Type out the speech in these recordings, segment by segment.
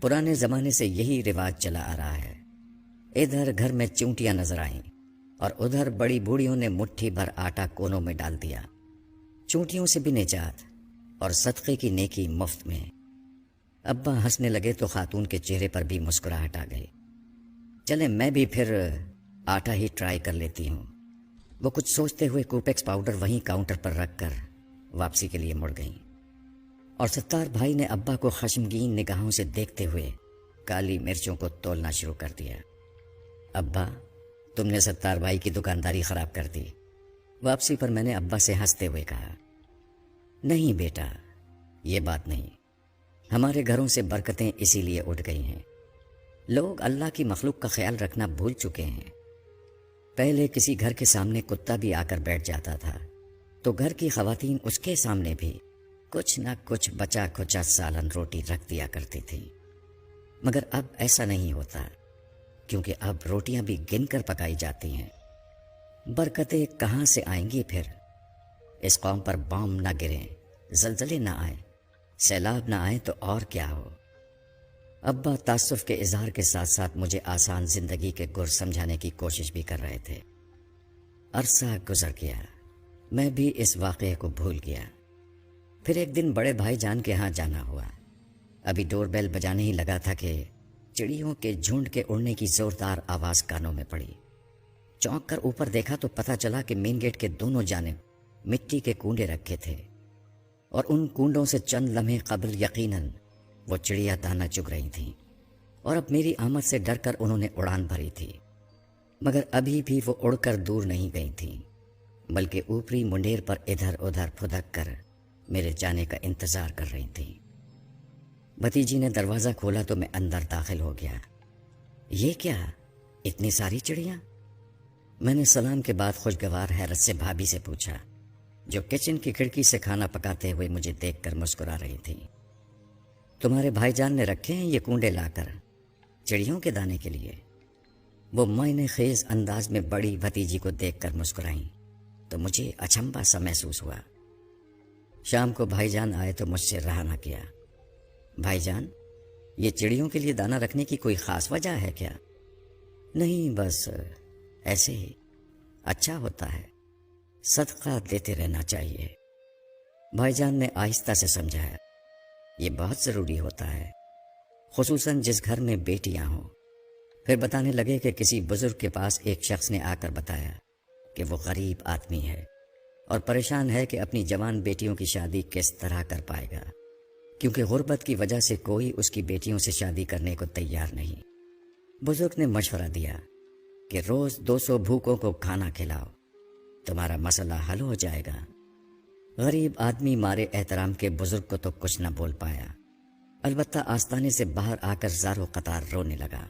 पुराने ज़माने से यही रिवाज चला आ रहा है। इधर घर में चूंटियां नजर आईं और उधर बड़ी बूढ़ियों ने मुट्ठी भर आटा कोनों में डाल दिया। चूंटियों से भी निजात और सदक़े की नेकी मुफ्त में। अब्बा हंसने लगे तो खातून के चेहरे पर भी मुस्कुराहट आ गई। चले मैं भी फिर आटा ही ट्राई कर लेती हूँ। वो कुछ सोचते हुए कूपेक्स पाउडर वहीं काउंटर पर रख कर वापसी के लिए मुड़ गईं और सत्तार भाई ने अब्बा को खश्मगीन निगाहों से देखते हुए काली मिर्चों को तोलना शुरू कर दिया। अब्बा, तुमने सत्तार भाई की दुकानदारी खराब कर दी। वापसी पर मैंने अब्बा से हंसते हुए कहा, नहीं बेटा, ये बात नहीं। हमारे घरों से बरकतें इसीलिए उठ गई हैं। लोग अल्लाह की मखलूक का ख्याल रखना भूल चुके हैं। पहले किसी घर के सामने कुत्ता भी आकर बैठ जाता था तो घर की खवातीन उसके सामने भी कुछ ना कुछ बचा खुचा सालन रोटी रख दिया करती थी। मगर अब ऐसा नहीं होता, क्योंकि अब रोटियां भी गिनकर पकाई जाती हैं। बरकतें कहाँ से आएंगी फिर? इस कौम पर बम ना गिरें, जलजले ना आए, सैलाब ना आए तो और क्या हो। अब्बा तासुफ के इजहार के साथ साथ मुझे आसान जिंदगी के गुर समझाने की कोशिश भी कर रहे थे। अरसा गुजर गया, मैं भी इस वाक़े को भूल गया। फिर एक दिन बड़े भाई जान के यहाँ जाना हुआ। अभी डोरबेल बजाने ही लगा था कि चिड़ियों के झुंड के उड़ने की जोरदार आवाज़ कानों में पड़ी। चौंक कर ऊपर देखा तो पता चला कि मेन गेट के दोनों जानिब मिट्टी के कूंडे रखे थे और उन कूंडों से चंद लम्हे कबल यकीनन वो चिड़िया दाना चुग रही थीं और अब मेरी आमद से डरकर उन्होंने उड़ान भरी थी। मगर अभी भी वो उड़कर दूर नहीं गई थीं, बल्कि ऊपरी मुंडेर पर इधर उधर फुदक कर मेरे जाने का इंतज़ार कर रही थीं। भतीजी ने दरवाज़ा खोला तो मैं अंदर दाखिल हो गया। ये क्या, इतनी सारी चिड़िया? मैंने सलाम के बाद खुशगवार हैरत से भाभी से पूछा, जो किचन की खिड़की से खाना पकाते हुए मुझे देखकर मुस्कुरा रही थी। तुम्हारे भाईजान ने रखे हैं ये कूंडे लाकर चिड़ियों के दाने के लिए? वो मायने खेज अंदाज में बड़ी भतीजी को देखकर मुस्कुराई तो मुझे अचंभा सा महसूस हुआ। शाम को भाईजान आए तो मुझसे रहा ना किया। भाईजान, ये चिड़ियों के लिए दाना रखने की कोई ख़ास वजह है क्या? नहीं, बस ऐसे ही, अच्छा होता है, सदका देते रहना चाहिए। भाईजान ने आहिस्ता से समझाया, ये बहुत ज़रूरी होता है, खुसूसन जिस घर में बेटियां हों। फिर बताने लगे कि किसी बुजुर्ग के पास एक शख्स ने आकर बताया कि वो गरीब आदमी है और परेशान है कि अपनी जवान बेटियों की शादी किस तरह कर पाएगा, क्योंकि गुर्बत की वजह से कोई उसकी बेटियों से शादी करने को तैयार नहीं। बुजुर्ग ने मशवरा दिया कि रोज़ 200 भूखों को खाना खिलाओ, तुम्हारा मसला हल हो जाएगा। गरीब आदमी मारे एहतराम के बुजुर्ग को तो कुछ न बोल पाया, अलबत्ता आस्ताने से बाहर आकर ज़ारो कतार रोने लगा।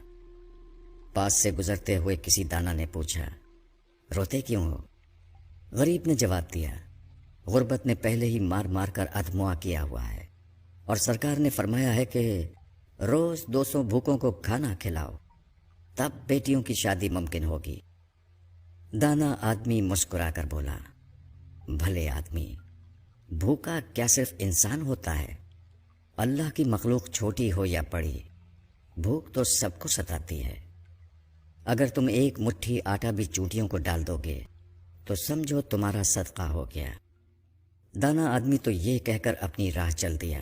पास से गुजरते हुए किसी दाना ने पूछा, रोते क्यों हो? गरीब ने जवाब दिया, गुर्बत ने पहले ही मार मार कर अधमुआ किया हुआ है और सरकार ने फरमाया है कि रोज़ 200 भूखों को खाना खिलाओ, तब बेटियों की शादी मुमकिन होगी। दाना आदमी मुस्कुरा कर बोला, भले आदमी, भूखा क्या सिर्फ इंसान होता है? अल्लाह की मखलूक छोटी हो या बड़ी, भूख तो सबको सताती है। अगर तुम एक मुट्ठी आटा भी चूंटियों को डाल दोगे तो समझो तुम्हारा सदका हो गया। दाना आदमी तो ये कहकर अपनी राह चल दिया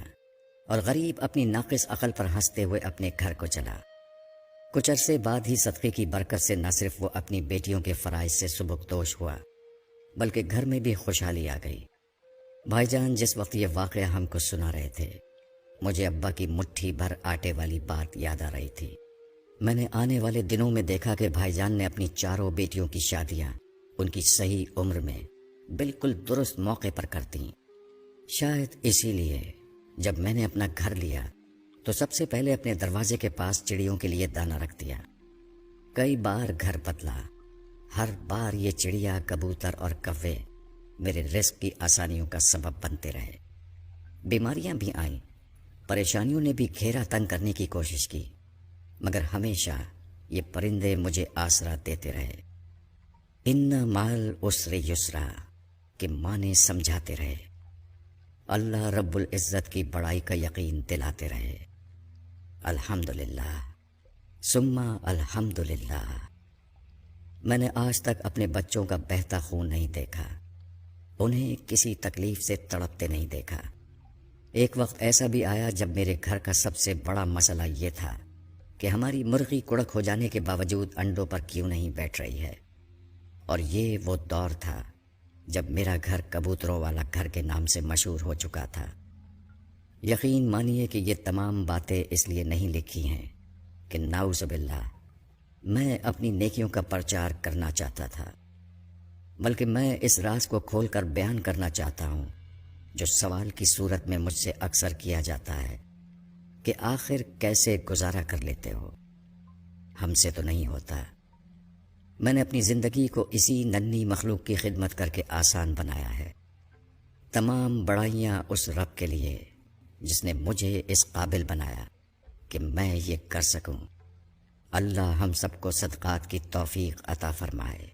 और गरीब अपनी नाकिस अकल पर हंसते हुए अपने घर को चला। कुछ अरसे बाद ही सदक़े की बरकत से न सिर्फ वो अपनी बेटियों के फ़राइज़ से सुबुकदोश हुआ, बल्कि घर में भी खुशहाली आ गई। भाईजान जिस वक्त ये वाक़या हमको सुना रहे थे, मुझे अब्बा की मुट्ठी भर आटे वाली बात याद आ रही थी। मैंने आने वाले दिनों में देखा कि भाईजान ने अपनी चारों बेटियों की शादियां उनकी सही उम्र में बिल्कुल दुरुस्त मौके पर कर दी। शायद इसीलिए जब मैंने अपना घर लिया तो सबसे पहले अपने दरवाजे के पास चिड़ियों के लिए दाना रख दिया। कई बार घर बदला, हर बार ये चिड़िया, कबूतर और कव्वे मेरे रिस्क की आसानियों का सबब बनते रहे। बीमारियां भी आईं, परेशानियों ने भी घेरा तंग करने की कोशिश की, मगर हमेशा ये परिंदे मुझे आसरा देते रहे। इन्ना माल उसरे युसरा के माने समझाते रहे, अल्लाह रब्बुल इज़्ज़त की बड़ाई का यकीन दिलाते रहे। الحمدللہ ثم الحمدللہ۔ میں نے آج تک اپنے بچوں کا بہتا خون نہیں دیکھا، انہیں کسی تکلیف سے تڑپتے نہیں دیکھا۔ ایک وقت ایسا بھی آیا جب میرے گھر کا سب سے بڑا مسئلہ یہ تھا کہ ہماری مرغی کڑک ہو جانے کے باوجود انڈوں پر کیوں نہیں بیٹھ رہی ہے، اور یہ وہ دور تھا جب میرا گھر کبوتروں والا گھر کے نام سے مشہور ہو چکا تھا۔ یقین مانیے کہ یہ تمام باتیں اس لیے نہیں لکھی ہیں کہ نعوذ باللہ میں اپنی نیکیوں کا پرچار کرنا چاہتا تھا، بلکہ میں اس راز کو کھول کر بیان کرنا چاہتا ہوں جو سوال کی صورت میں مجھ سے اکثر کیا جاتا ہے کہ آخر کیسے گزارا کر لیتے ہو؟ ہم سے تو نہیں ہوتا۔ میں نے اپنی زندگی کو اسی ننھی مخلوق کی خدمت کر کے آسان بنایا ہے۔ تمام بڑائیاں اس رب کے لیے جس نے مجھے اس قابل بنایا کہ میں یہ کر سکوں۔ اللہ ہم سب کو صدقات کی توفیق عطا فرمائے۔